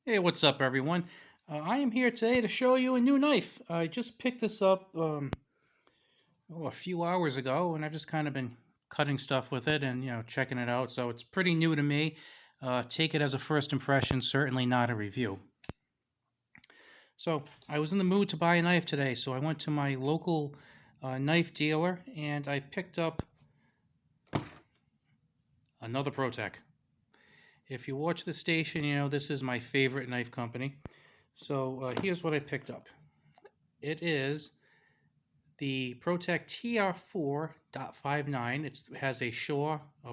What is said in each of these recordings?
Hey, what's up, everyone? I am here today to show you a new knife. I just picked this up a few hours ago, and I've just kind of been cutting stuff with it and checking it out. So it's pretty new to me. Take it as a first impression, certainly not a review. So I was in the mood to buy a knife today, so I went to my local knife dealer and I picked up another Protech. If you watch the station, you know this is my favorite knife company. So here's what I picked up. It is the Protech TR-4.59. It has a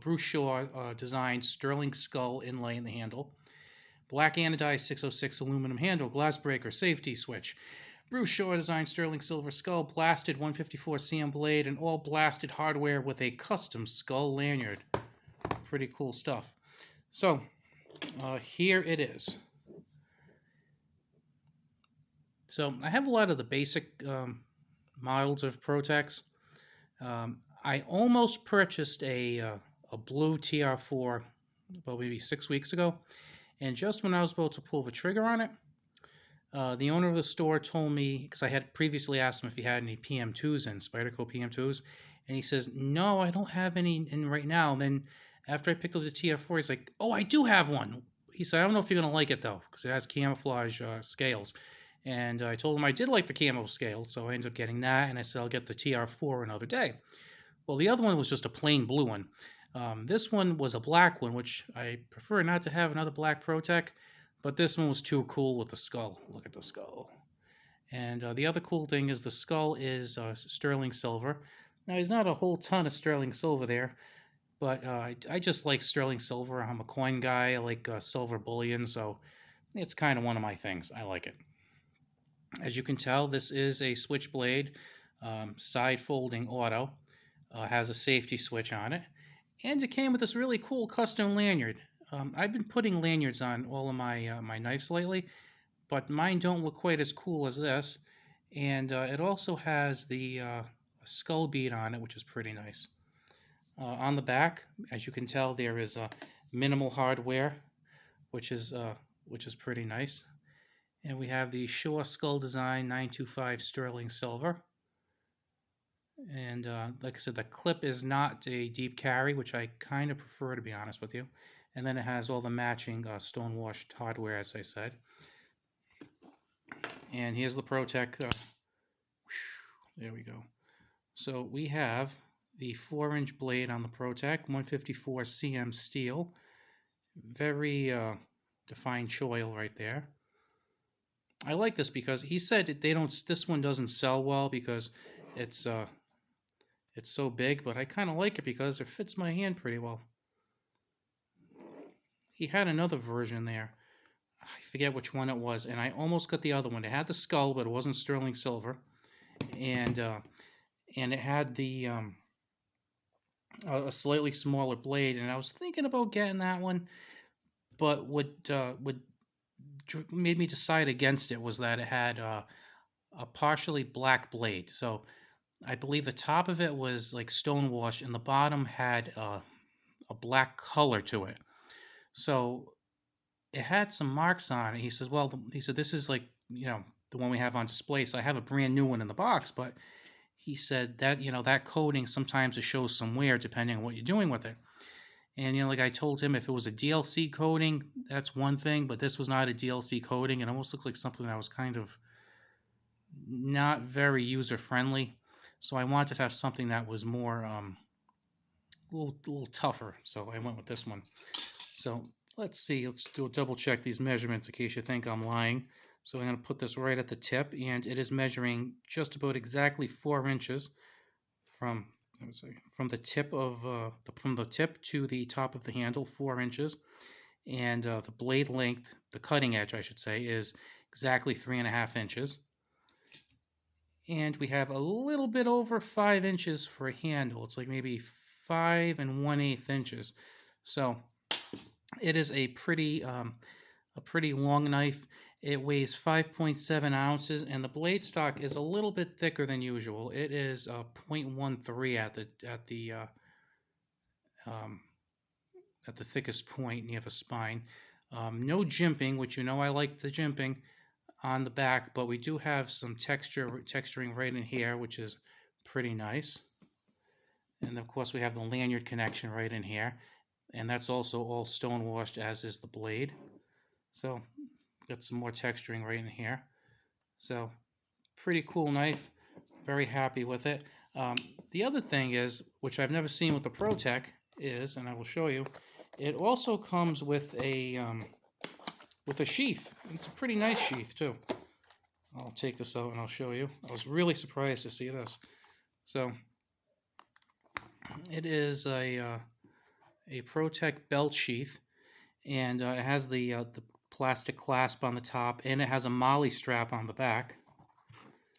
Bruce Shaw designed sterling skull inlay in the handle. Black anodized 606 aluminum handle, glass breaker, safety switch. Bruce Shaw designed sterling silver skull, blasted 154 cm blade, and all blasted hardware with a custom skull lanyard. Pretty cool stuff. So, here it is. So, I have a lot of the basic models of Protechs. I almost purchased a blue TR4 about maybe 6 weeks ago, and just when I was about to pull the trigger on it, the owner of the store told me, because I had previously asked him if he had any PM2s in Spyderco PM2s, and he says no, I don't have any in right now. And then after I picked up the TR4, he's like, oh, I do have one. He said, I don't know if you're gonna like it though, because it has camouflage scales. And I told him I did like the camo scale, so I ended up getting that, and I said I'll get the TR4 another day. Well, the other one was just a plain blue one. This one was a black one, which I prefer not to have another black Protech, but this one was too cool with the skull. Look at the skull. And the other cool thing is the skull is sterling silver. Now, there's not a whole ton of sterling silver there, but I just like sterling silver. I'm a coin guy. I like silver bullion, so it's kind of one of my things. I like it. As you can tell, this is a switchblade, side folding auto. Has a safety switch on it, and it came with this really cool custom lanyard. I've been putting lanyards on all of my knives lately, but mine don't look quite as cool as this. And it also has the skull bead on it, which is pretty nice. On the back, as you can tell, there is minimal hardware, which is uh, which is pretty nice. And we have the Shaw Skull Design 925 sterling silver. And like I said, the clip is not a deep carry, which I kind of prefer, to be honest with you. And then it has all the matching stonewashed hardware, as I said. And here's the Protech. There we go. So we have the 4-inch blade on the Protech, 154 cm steel. Very defined choil right there. I like this because he said they don't. This one doesn't sell well because it's uh, it's so big, but I kind of like it because it fits my hand pretty well. He had another version there. I forget which one it was, and I almost got the other one. It had the skull, but it wasn't sterling silver, and it had the a slightly smaller blade. And I was thinking about getting that one, but what made me decide against it was that it had a partially black blade. So I believe the top of it was like stonewashed, and the bottom had a black color to it. So it had some marks on it. He says, "Well, he said this is like the one we have on display. So I have a brand new one in the box, but." He said that that coating sometimes it shows some wear depending on what you're doing with it. And like I told him, if it was a DLC coating, that's one thing, but this was not a DLC coating. It almost looked like something that was kind of not very user friendly. So I wanted to have something that was more a little tougher. So I went with this one. So let's see. Let's do a double check these measurements in case you think I'm lying. So I'm going to put this right at the tip, and it is measuring just about exactly 4 inches from from the tip of from the tip to the top of the handle, 4 inches, and the blade length, the cutting edge, I should say, is exactly 3.5 inches. And we have a little bit over 5 inches for a handle. It's like maybe 5 1/8 inches. So it is a pretty long knife. It weighs 5.7 ounces, and the blade stock is a little bit thicker than usual. It is 0.13 um, at the thickest point. And you have a spine. No jimping, which you know I like the jimping on the back, but we do have some texturing right in here, which is pretty nice. And of course we have the lanyard connection right in here, and that's also all stone washed, as is the blade. So got some more texturing right in here. So pretty cool knife. Very happy with it. The other thing is, which I've never seen with the Protech, is, and I will show you, it also comes with a sheath. It's a pretty nice sheath too. I'll take this out and I'll show you. I was really surprised to see this. So it is a Protech belt sheath, and it has the plastic clasp on the top, and it has a molly strap on the back.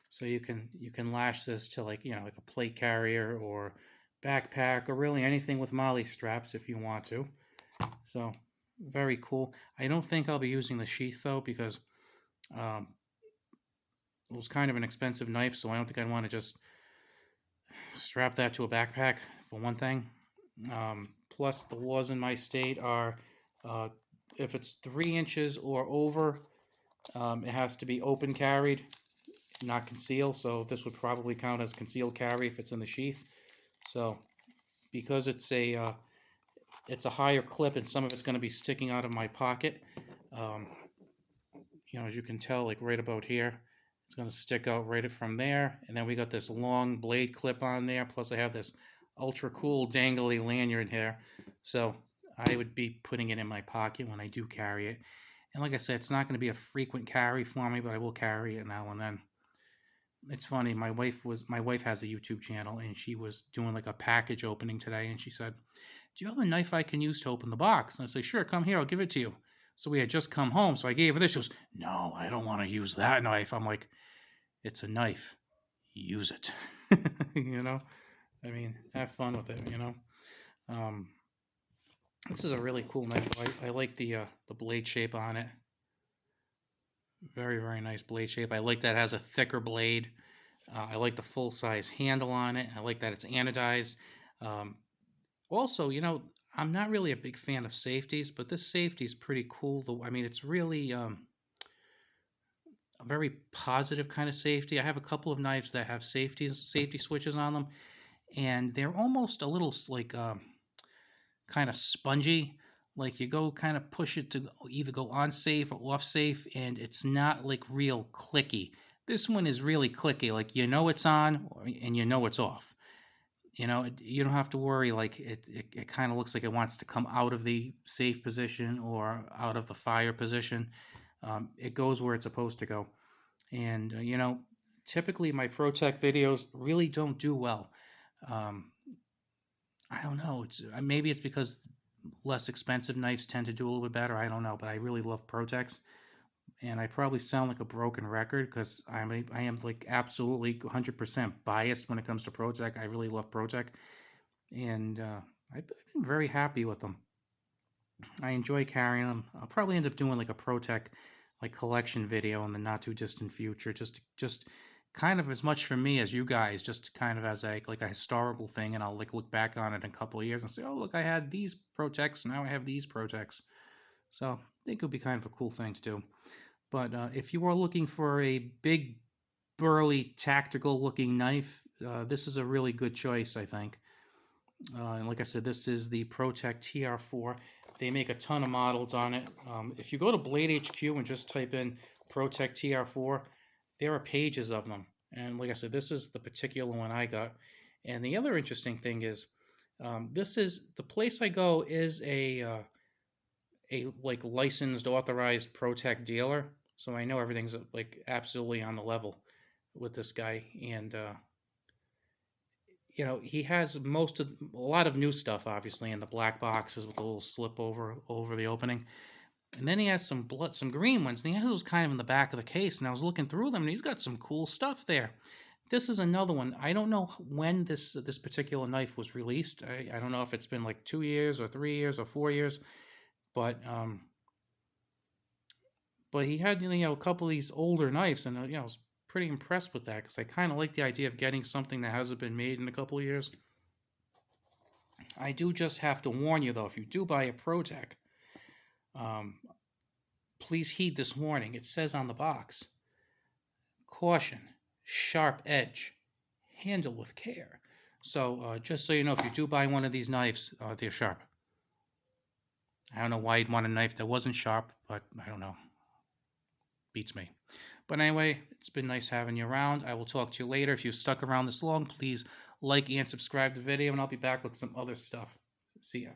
So you can lash this to, like, like a plate carrier or backpack, or really anything with molly straps if you want to. So very cool. I don't think I'll be using the sheath though, because it was kind of an expensive knife, so I don't think I'd want to just strap that to a backpack, for one thing. Plus, the laws in my state are, if it's 3 inches or over, it has to be open carried, not concealed. So this would probably count as concealed carry if it's in the sheath. So because it's a higher clip, and some of it's going to be sticking out of my pocket, as you can tell, like right about here, it's going to stick out right from there. And then we got this long blade clip on there. Plus I have this ultra cool dangly lanyard here. So I would be putting it in my pocket when I do carry it. And like I said, it's not going to be a frequent carry for me, but I will carry it now and then. It's funny, my wife has a YouTube channel, and she was doing like a package opening today, and she said, "Do you have a knife I can use to open the box?" And I said, "Sure, come here, I'll give it to you." So we had just come home, so I gave her this. She goes, "No, I don't want to use that knife." I'm like, "It's a knife. Use it." I mean, have fun with it, This is a really cool knife. I like the blade shape on it. Very, very nice blade shape. I like that it has a thicker blade. I like the full-size handle on it. I like that it's anodized. Also, I'm not really a big fan of safeties, but this safety is pretty cool. I mean, it's really a very positive kind of safety. I have a couple of knives that have safety switches on them, and they're almost a little like kind of spongy. Like you go kind of push it to either go on safe or off safe, and it's not like real clicky. This one is really clicky. Like it's on and it's off. You don't have to worry. Like it kind of looks like it wants to come out of the safe position or out of the fire position. It goes where it's supposed to go. And typically my Protech videos really don't do well. I don't know. Maybe it's because less expensive knives tend to do a little bit better. I don't know, but I really love Protechs, and I probably sound like a broken record because I am like absolutely 100% biased when it comes to Protech. I really love Protech, and I've been very happy with them. I enjoy carrying them. I'll probably end up doing like a Protech like collection video in the not too distant future, just kind of as much for me as you guys, just kind of as a historical thing, and I'll like look back on it in a couple of years and say, oh look, I had these Protechs, now I have these Protechs. So I think it would be kind of a cool thing to do. But if you are looking for a big, burly, tactical looking knife, this is a really good choice, I think. And like I said, this is the Protech TR-4. They make a ton of models on it. If you go to Blade HQ and just type in Protech TR-4, there are pages of them. And like I said, this is the particular one I got. And the other interesting thing is, this is the place I go is a like licensed, authorized Protech dealer. So I know everything's like absolutely on the level with this guy. And he has a lot of new stuff, obviously, in the black boxes with a little slip over the opening. And then he has some green ones, and he has those kind of in the back of the case. And I was looking through them, and he's got some cool stuff there. This is another one. I don't know when this particular knife was released. I don't know if it's been like 2 years or 3 years or 4 years, but he had a couple of these older knives, and I was pretty impressed with that because I kind of like the idea of getting something that hasn't been made in a couple of years. I do just have to warn you though, if you do buy a Protech, Um, Please heed this warning. It says on the box, caution, sharp edge, handle with care. So just so you know, if you do buy one of these knives, they're sharp. I don't know why you'd want a knife that wasn't sharp, but I don't know. Beats me. But anyway, it's been nice having you around. I will talk to you later. If you've stuck around this long, please like and subscribe to the video, and I'll be back with some other stuff. See ya.